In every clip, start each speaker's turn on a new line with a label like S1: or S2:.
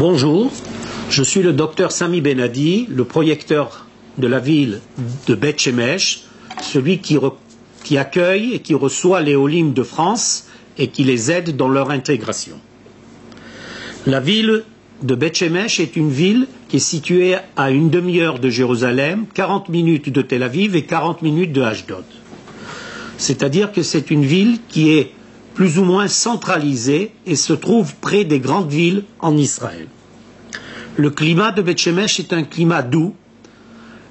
S1: Bonjour, je suis le docteur Sami Benadi, le projecteur de la ville de Beth Shemesh, celui qui accueille et qui reçoit les Olim de France et qui les aide dans leur intégration. La ville de Beth Shemesh est une ville qui est située à une demi-heure de Jérusalem, 40 minutes de Tel Aviv et 40 minutes de Ashdod. C'est-à-dire que c'est une ville qui est plus ou moins centralisée et se trouve près des grandes villes en Israël. Le climat de Beth Shemesh est un climat doux,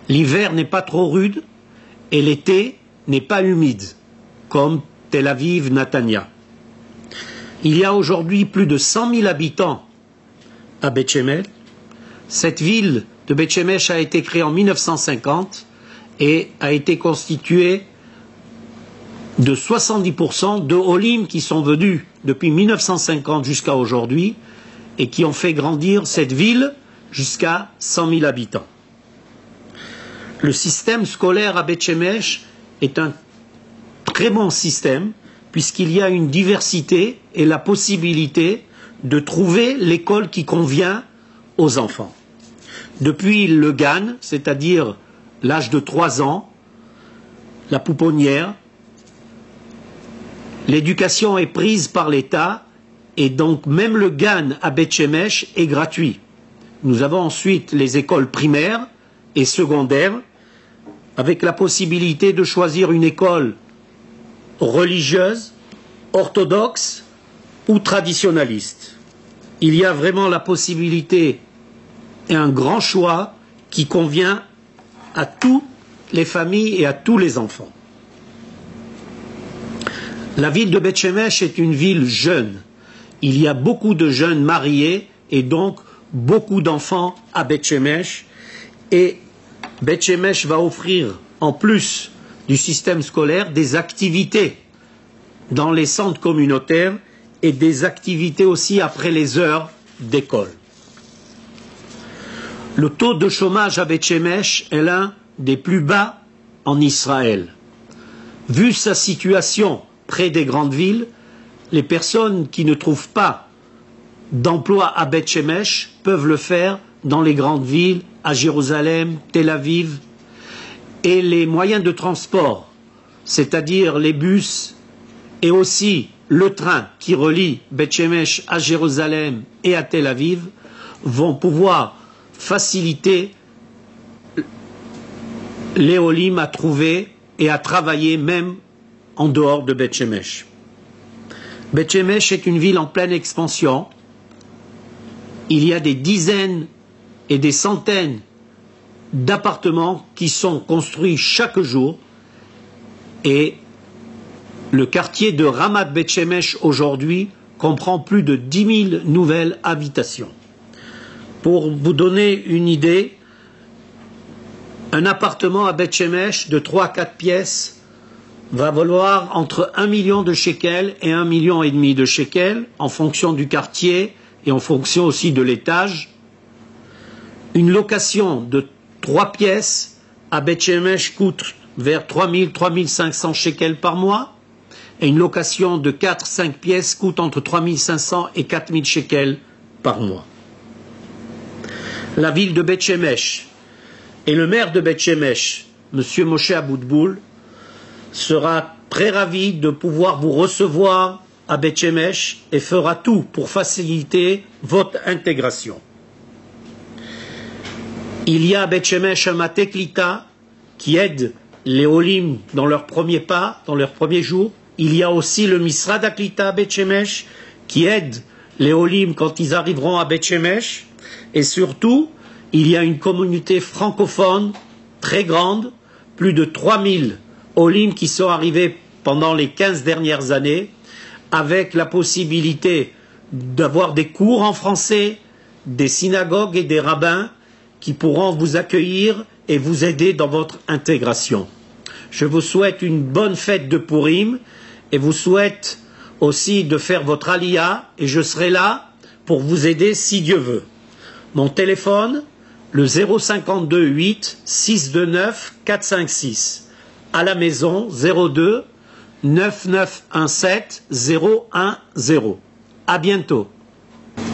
S1: l'hiver n'est pas trop rude et l'été n'est pas humide, comme Tel Aviv, Netanya. Il y a aujourd'hui plus de 100 000 habitants à Beth Shemesh. Cette ville de Beth Shemesh a été créée en 1950 et a été constituée de 70% de Olim qui sont venus depuis 1950 jusqu'à aujourd'hui et qui ont fait grandir cette ville jusqu'à 100 000 habitants. Le système scolaire à Beth Shemesh est un très bon système puisqu'il y a une diversité et la possibilité de trouver l'école qui convient aux enfants. Depuis le GAN, c'est-à-dire l'âge de 3 ans, la pouponnière, l'éducation est prise par l'État et donc même le GAN à Beth Shemesh est gratuit. Nous avons ensuite les écoles primaires et secondaires avec la possibilité de choisir une école religieuse, orthodoxe ou traditionnaliste. Il y a vraiment la possibilité et un grand choix qui convient à toutes les familles et à tous les enfants. La ville de Beth Shemesh est une ville jeune. Il y a beaucoup de jeunes mariés et donc beaucoup d'enfants à Beth Shemesh. Et Beth Shemesh va offrir, en plus du système scolaire, des activités dans les centres communautaires et des activités aussi après les heures d'école. Le taux de chômage à Beth Shemesh est l'un des plus bas en Israël. Vu sa situation près des grandes villes, les personnes qui ne trouvent pas d'emploi à Beth Shemesh peuvent le faire dans les grandes villes, à Jérusalem, Tel Aviv, et les moyens de transport, c'est-à-dire les bus et aussi le train qui relie Beth Shemesh à Jérusalem et à Tel Aviv, vont pouvoir faciliter les Olim à trouver et à travailler même en dehors de Beth Shemesh. Beth Shemesh est une ville en pleine expansion. Il y a des dizaines et des centaines d'appartements qui sont construits chaque jour et le quartier de Ramat Beth Shemesh aujourd'hui comprend plus de 10 000 nouvelles habitations. Pour vous donner une idée, un appartement à Beth Shemesh de 3 à 4 pièces va valoir entre 1 million de shekels et 1,5 million de shekels en fonction du quartier et en fonction aussi de l'étage. Une location de 3 pièces à Beth Shemesh coûte vers 3 000 à 3 500 shekels par mois et une location de 4-5 pièces coûte entre 3 500 et 4 000 shekels par mois. La ville de Beth Shemesh et le maire de Beth Shemesh, M. Moshe Aboutboul, sera très ravi de pouvoir vous recevoir à Beth Shemesh et fera tout pour faciliter votre intégration. Il y a à Beth Shemesh un Maté Klita qui aide les Olim dans leurs premiers pas, dans leurs premiers jours. Il y a aussi le Misrad HaKlita à Beth Shemesh qui aide les Olim quand ils arriveront à Beth Shemesh. Et surtout, il y a une communauté francophone très grande, plus de 3000 Olim qui sont arrivés pendant les 15 dernières années, avec la possibilité d'avoir des cours en français, des synagogues et des rabbins qui pourront vous accueillir et vous aider dans votre intégration. Je vous souhaite une bonne fête de Purim et vous souhaite aussi de faire votre aliyah et je serai là pour vous aider si Dieu veut. Mon téléphone, le 052 8 629 456. À la maison, 02 9917 010. À bientôt.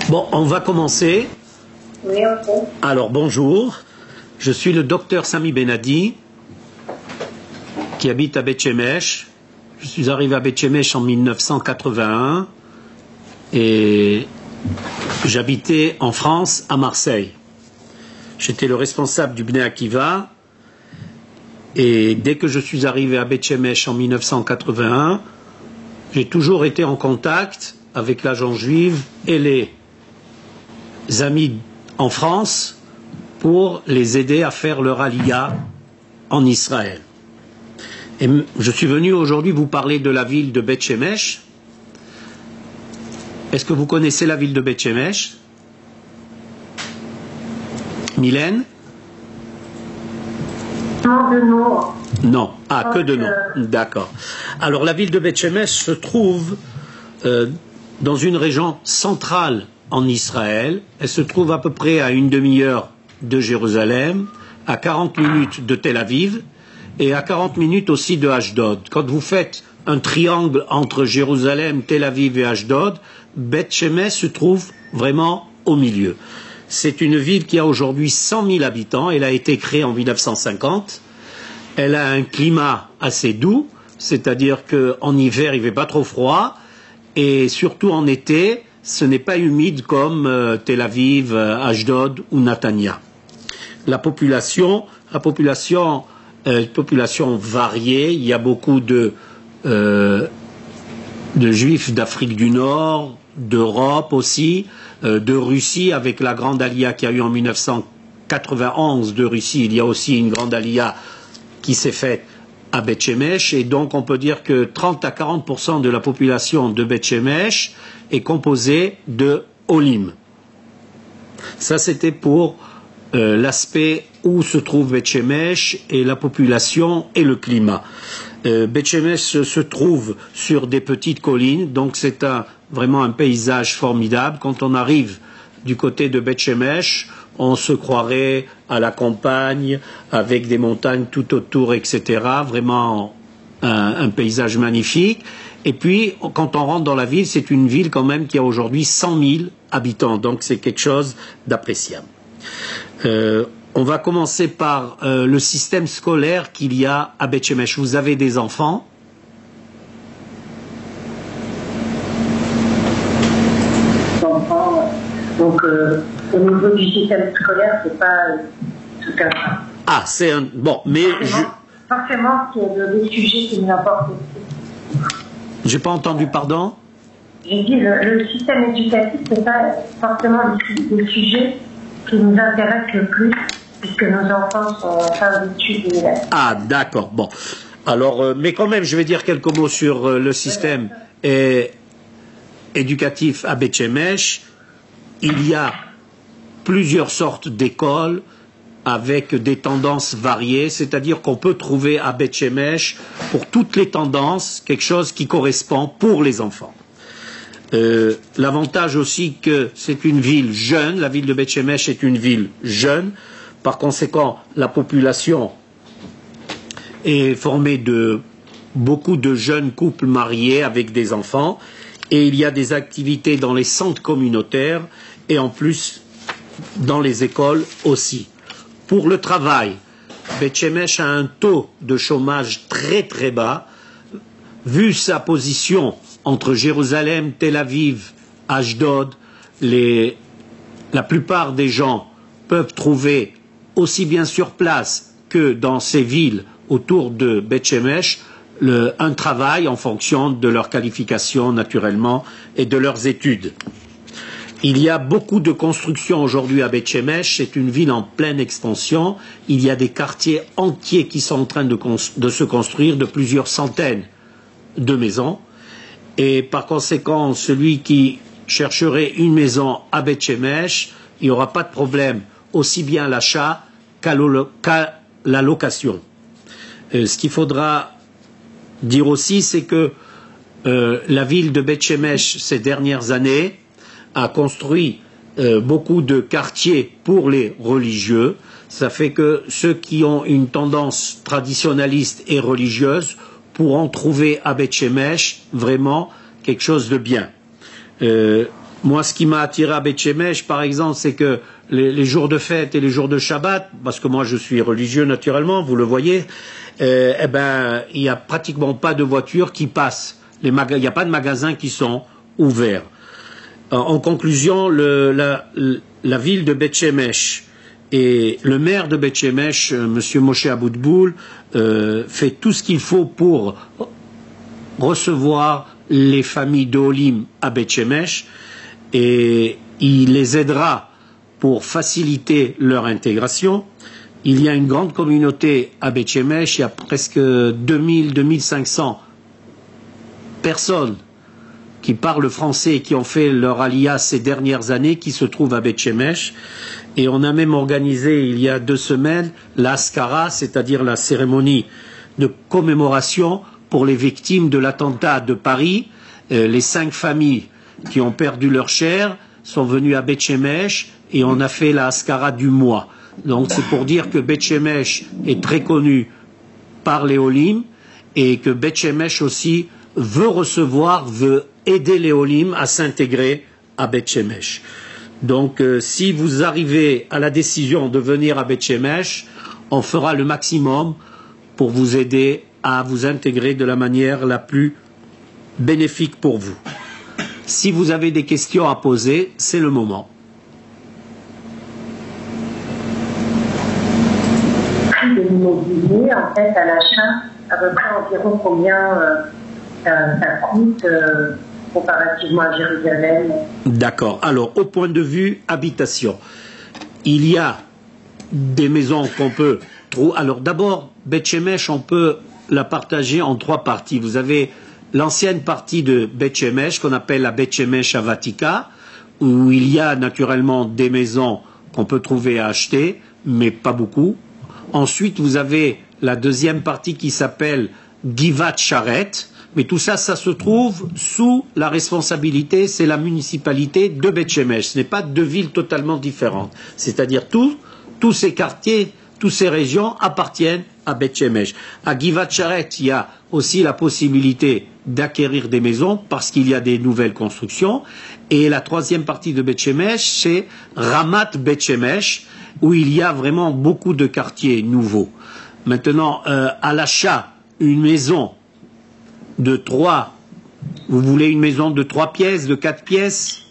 S1: Bon, on va commencer
S2: Oui, ok.
S1: Alors bonjour, je suis le docteur Sami Benadi, qui habite à Beth Shemesh. Je suis arrivé à Beth Shemesh en 1981 et j'habitais en France, à Marseille. J'étais le responsable du Bnei Akiva et dès que je suis arrivé à Beth Shemesh en 1981, j'ai toujours été en contact avec l'agent juive et les amis en France pour les aider à faire leur aliyah en Israël. Et je suis venu aujourd'hui vous parler de la ville de Beth Shemesh. Est-ce que vous connaissez la ville de Beth Shemesh? Mylène?
S2: Non, de nom.
S1: Non. Ah, que de nom. D'accord. Alors la ville de Beth Shemesh se trouve dans une région centrale en Israël. Elle se trouve à peu près à une demi-heure de Jérusalem, à 40 minutes de Tel Aviv et à 40 minutes aussi de Ashdod. Quand vous faites un triangle entre Jérusalem, Tel Aviv et Ashdod, Beth Shemesh se trouve vraiment au milieu. C'est une ville qui a aujourd'hui 100 000 habitants. Elle a été créée en 1950. Elle a un climat assez doux, c'est-à-dire qu'en hiver, il ne fait pas trop froid. Et surtout en été, ce n'est pas humide comme Tel Aviv, Ashdod ou Netanya. La population variée. Il y a beaucoup de juifs d'Afrique du Nord, d'Europe aussi, de Russie avec la grande aliyah qu'il y a eu en 1991 de Russie. Il y a aussi une grande aliyah qui s'est faite à Beth Shemesh et donc on peut dire que 30 à 40% de la population de Beth Shemesh est composée de Olim. Ça c'était pour l'aspect où se trouve Beth Shemesh et la population et le climat. Beth Shemesh se trouve sur des petites collines, donc c'est vraiment un paysage formidable. Quand on arrive du côté de Beth Shemesh, on se croirait à la campagne avec des montagnes tout autour, etc. Vraiment un paysage magnifique. Et puis, quand on rentre dans la ville, c'est une ville quand même qui a aujourd'hui 100 000 habitants, donc c'est quelque chose d'appréciable. On va commencer par le système scolaire qu'il y a à Beth Shemesh. Vous avez des enfants?
S2: Donc, au niveau du système scolaire, c'est pas tout à fait.
S1: Ah, c'est un... Bon, mais...
S2: Forcément, c'est des sujets qui nous importent.
S1: J'ai pas entendu, pardon?
S2: J'ai dit, le système éducatif, c'est pas forcément des sujets qui nous intéressent le plus, puisque nos enfants sont en fin d'études universitaires.
S1: Ah, d'accord, bon. Alors, mais quand même, je vais dire quelques mots sur le système éducatif à Beth Shemesh. Il y a plusieurs sortes d'écoles avec des tendances variées, c'est-à-dire qu'on peut trouver à Beth Shemesh, pour toutes les tendances, quelque chose qui correspond pour les enfants. L'avantage aussi que c'est une ville jeune, la ville de Beth Shemesh est une ville jeune, par conséquent la population est formée de beaucoup de jeunes couples mariés avec des enfants et il y a des activités dans les centres communautaires et en plus dans les écoles aussi. Pour le travail, Beth Shemesh a un taux de chômage très très bas. Vu sa position entre Jérusalem, Tel Aviv, Ashdod, la plupart des gens peuvent trouver aussi bien sur place que dans ces villes autour de Beth Shemesh un travail en fonction de leurs qualifications naturellement et de leurs études. Il y a beaucoup de constructions aujourd'hui à Beth Shemesh, c'est une ville en pleine expansion. Il y a des quartiers entiers qui sont en train de se construire, de plusieurs centaines de maisons. Et par conséquent, celui qui chercherait une maison à Beth Shemesh, il n'y aura pas de problème, aussi bien à l'achat qu'à la location. Ce qu'il faudra dire aussi, c'est que la ville de Beth Shemesh, ces dernières années, a construit beaucoup de quartiers pour les religieux. Ça fait que ceux qui ont une tendance traditionnaliste et religieuse pourront trouver à Beth Shemesh vraiment quelque chose de bien. Moi, ce qui m'a attiré à Beth Shemesh, par exemple, c'est que les jours de fête et les jours de Shabbat, parce que moi je suis religieux naturellement, vous le voyez, eh ben, il n'y a pratiquement pas de voitures qui passent. Il n'y a pas de magasins qui sont ouverts. En conclusion, la ville de Beth Shemesh et le maire de Beth Shemesh, M. Moshe Aboutboul, fait tout ce qu'il faut pour recevoir les familles d'Olim à Beth Shemesh et il les aidera pour faciliter leur intégration. Il y a une grande communauté à Beth Shemesh, il y a presque 2000-2500 personnes qui parlent français et qui ont fait leur aliyah ces dernières années, qui se trouvent à Beth Shemesh. Et on a même organisé il y a 2 semaines la Askara, c'est-à-dire la cérémonie de commémoration pour les victimes de l'attentat de Paris. Les 5 familles qui ont perdu leur chair sont venues à Beth Shemesh et on a fait la Askara du mois. Donc c'est pour dire que Beth Shemesh est très connu par les Olim et que Beth Shemesh aussi veut recevoir, veut aider les Olim à s'intégrer à Beth Shemesh. Donc si vous arrivez à la décision de venir à Beth Shemesh, on fera le maximum pour vous aider à vous intégrer de la manière la plus bénéfique pour vous. Si vous avez des questions à poser, c'est le moment.
S2: De l'immobilier, en fait, à l'achat, à peu près environ combien ça coûte comparativement à Jérusalem?
S1: D'accord. Alors, au point de vue habitation, il y a des maisons qu'on peut trouver. Alors, d'abord, Beth Shemesh, on peut la partager en 3 parties. Vous avez l'ancienne partie de Beth Shemesh, qu'on appelle la Beth Shemesh Avatika, où il y a naturellement des maisons qu'on peut trouver à acheter, mais pas beaucoup. Ensuite, vous avez la deuxième partie qui s'appelle Givat Sharet, mais tout ça, ça se trouve sous la responsabilité, c'est la municipalité de Beth Shemesh. Ce n'est pas 2 villes totalement différentes. C'est-à-dire tous ces quartiers, toutes ces régions appartiennent à Beth Shemesh. À Givat Sharet, il y a aussi la possibilité d'acquérir des maisons parce qu'il y a des nouvelles constructions. Et la 3e partie de Beth Shemesh, c'est Ramat Beth Shemesh, où il y a vraiment beaucoup de quartiers nouveaux. Maintenant, à l'achat, une maison de 3, vous voulez une maison de 3 pièces, de 4 pièces?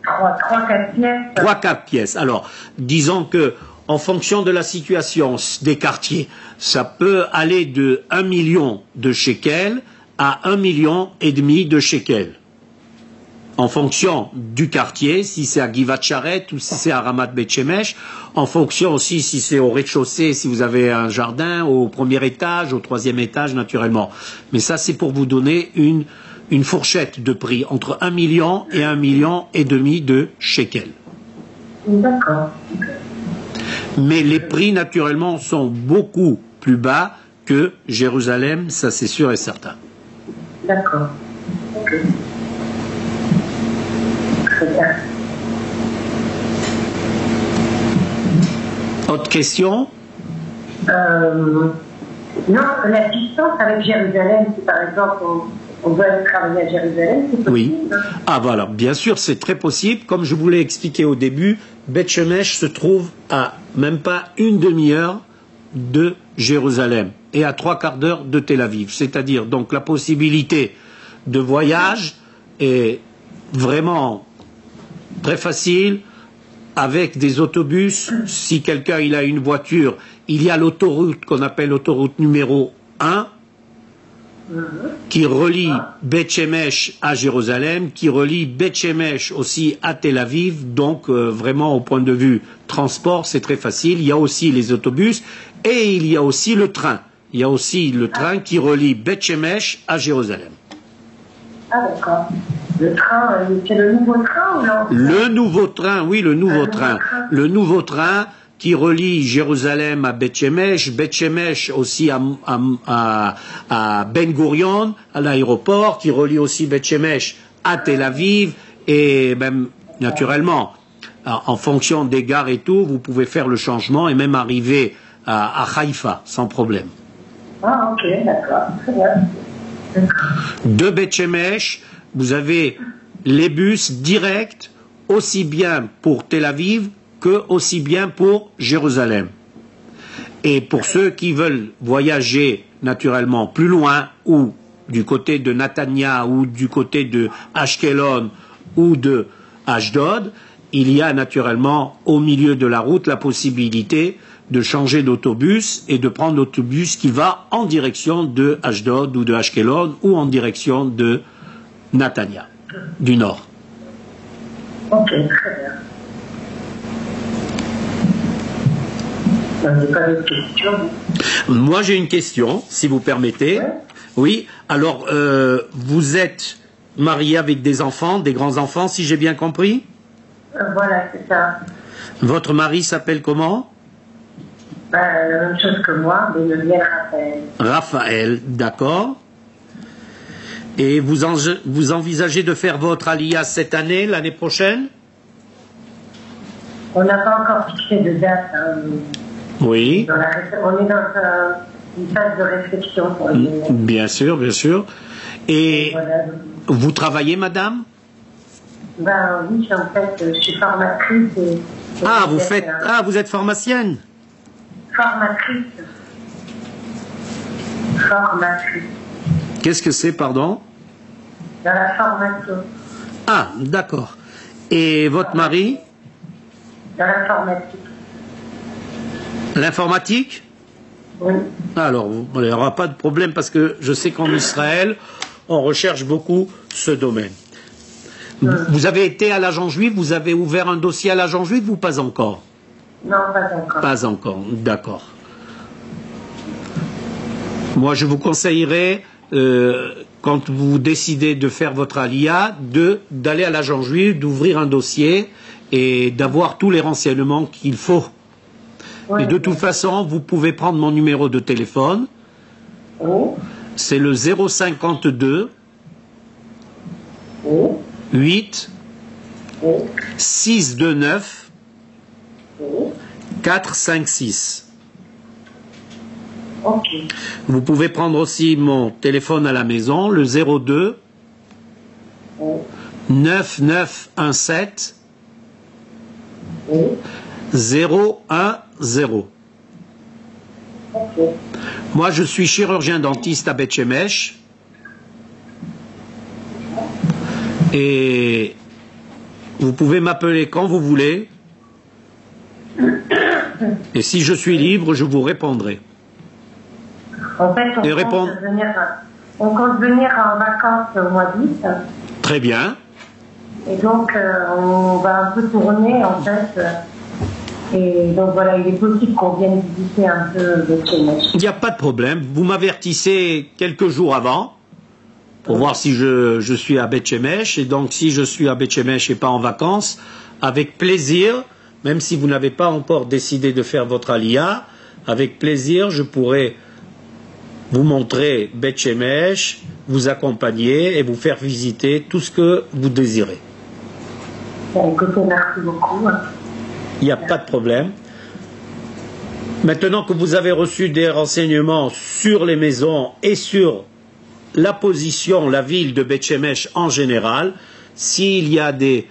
S2: 3-4 pièces.
S1: 3-4 pièces. Alors, disons que, en fonction de la situation des quartiers, ça peut aller de 1 million de shekels à 1,5 million de shekels. En fonction du quartier, si c'est à Givat Sharet ou si c'est à Ramat Beth Shemesh, en fonction aussi si c'est au rez-de-chaussée, si vous avez un jardin, au 1er étage, au 3e étage, naturellement. Mais ça, c'est pour vous donner une fourchette de prix entre 1 million et 1,5 million de shekels.
S2: D'accord.
S1: Mais les prix, naturellement, sont beaucoup plus bas que Jérusalem, ça c'est sûr et certain.
S2: D'accord. Ok. Très bien.
S1: Autre question?
S2: Non, la distance avec Jérusalem, si par exemple on veut aller travailler à Jérusalem, c'est possible?
S1: Oui. Ah voilà, bien sûr, c'est très possible. Comme je vous l'ai expliqué au début, Beth Shemesh se trouve à même pas une demi-heure de Jérusalem et à 3/4 d'heure de Tel Aviv. C'est-à-dire donc la possibilité de voyage est vraiment très facile avec des autobus. Si quelqu'un il a une voiture, il y a l'autoroute qu'on appelle l'autoroute numéro 1 qui relie Beth Shemesh à Jérusalem, qui relie Beth Shemesh aussi à Tel Aviv. Donc vraiment au point de vue transport, c'est très facile. Il y a aussi les autobus et il y a aussi le train. Il y a aussi le train qui relie Beth Shemesh à Jérusalem.
S2: Ah d'accord. Le train, c'est le nouveau train ou non?
S1: Le nouveau train, oui, le nouveau train. Le nouveau train qui relie Jérusalem à Beth Shemesh aussi à Ben Gurion, à l'aéroport, qui relie aussi Beth Shemesh à Tel Aviv, et même, naturellement, en fonction des gares et tout, vous pouvez faire le changement et même arriver à Haïfa, sans problème.
S2: Ah ok, d'accord, très bien.
S1: De Beth Shemesh, vous avez les bus directs aussi bien pour Tel Aviv que aussi bien pour Jérusalem. Et pour ceux qui veulent voyager naturellement plus loin, ou du côté de Netanya, ou du côté de Ashkelon, ou de Ashdod, il y a naturellement au milieu de la route la possibilité de changer d'autobus et de prendre l'autobus qui va en direction de Ashdod ou de Ashkelon ou en direction de Netanya, du nord.
S2: Ok, très bien. J'ai pas d'autres questions.
S1: Moi j'ai une question, si vous permettez.
S2: Ouais.
S1: Oui, alors vous êtes marié avec des enfants, des grands-enfants, si j'ai bien compris?
S2: Voilà, c'est ça.
S1: Votre mari s'appelle comment?
S2: La même chose que moi, mais le lien Raphaël.
S1: Raphaël, d'accord. Et vous envisagez de faire votre aliyah cette année, l'année prochaine?
S2: On n'a pas encore fixé de date. Hein.
S1: Oui.
S2: On est dans une phase de réflexion pour les...
S1: Bien sûr, bien sûr. Et
S2: Voilà.
S1: vous travaillez, madame?
S2: Ben oui, en fait, je suis formatrice.
S1: Vous êtes pharmacienne?
S2: Formatrice. Formatrice.
S1: Qu'est-ce que c'est, pardon?
S2: Dans la formation.
S1: Ah, d'accord. Et votre mari?
S2: Dans l'informatique.
S1: L'informatique?
S2: Oui.
S1: Alors, il n'y aura pas de problème parce que je sais qu'en Israël, on recherche beaucoup ce domaine. Vous avez été à l'agent juif, vous avez ouvert un dossier à l'agent juif ou pas encore?
S2: Non, pas encore.
S1: Pas encore, d'accord. Moi, je vous conseillerais, quand vous décidez de faire votre aliyah, d'aller à l'agent juif, d'ouvrir un dossier et d'avoir tous les renseignements qu'il faut.
S2: Oui,
S1: Et de toute façon, vous pouvez prendre mon numéro de téléphone.
S2: Oui.
S1: C'est le 052
S2: Oui.
S1: 8
S2: Oui.
S1: 629
S2: Oui.
S1: 456.
S2: Ok.
S1: Vous pouvez prendre aussi mon téléphone à la maison, le 02
S2: Oui.
S1: 9917
S2: Oui.
S1: 010.
S2: Ok.
S1: Moi, je suis chirurgien dentiste à Beth Shemesh. Et vous pouvez m'appeler quand vous voulez. Et si je suis libre, je vous répondrai.
S2: En fait, on compte venir en vacances au mois d'août.
S1: Très bien.
S2: Et donc, on va un peu tourner, en fait. Et donc, voilà, il est possible qu'on vienne visiter un peu le Shemesh.
S1: Il n'y a pas de problème. Vous m'avertissez quelques jours avant pour voir si je suis à Beth Shemesh. Et donc, si je suis à Beth Shemesh et pas en vacances, avec plaisir, même si vous n'avez pas encore décidé de faire votre aliyah, avec plaisir, je pourrai vous montrer Beth Shemesh, vous accompagner et vous faire visiter tout ce que vous désirez.
S2: Écoutez, merci beaucoup.
S1: Il n'y a pas de problème. Maintenant que vous avez reçu des renseignements sur les maisons et sur la position, la ville de Beth Shemesh en général, s'il y a des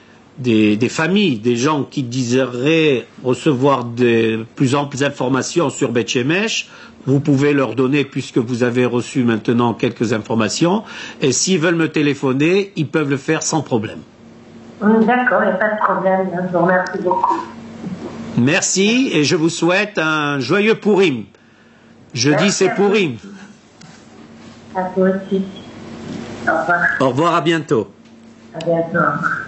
S1: familles, des gens qui désireraient recevoir de plus amples informations sur Beth Shemesh, vous pouvez leur donner, puisque vous avez reçu maintenant quelques informations, et s'ils veulent me téléphoner, ils peuvent le faire sans problème.
S2: D'accord, il n'y a pas de problème. Je vous remercie beaucoup.
S1: Merci, et je vous souhaite un joyeux Purim. Jeudi, c'est Purim.
S2: À toi aussi. Au revoir.
S1: Au revoir, à bientôt.
S2: À bientôt. Au revoir.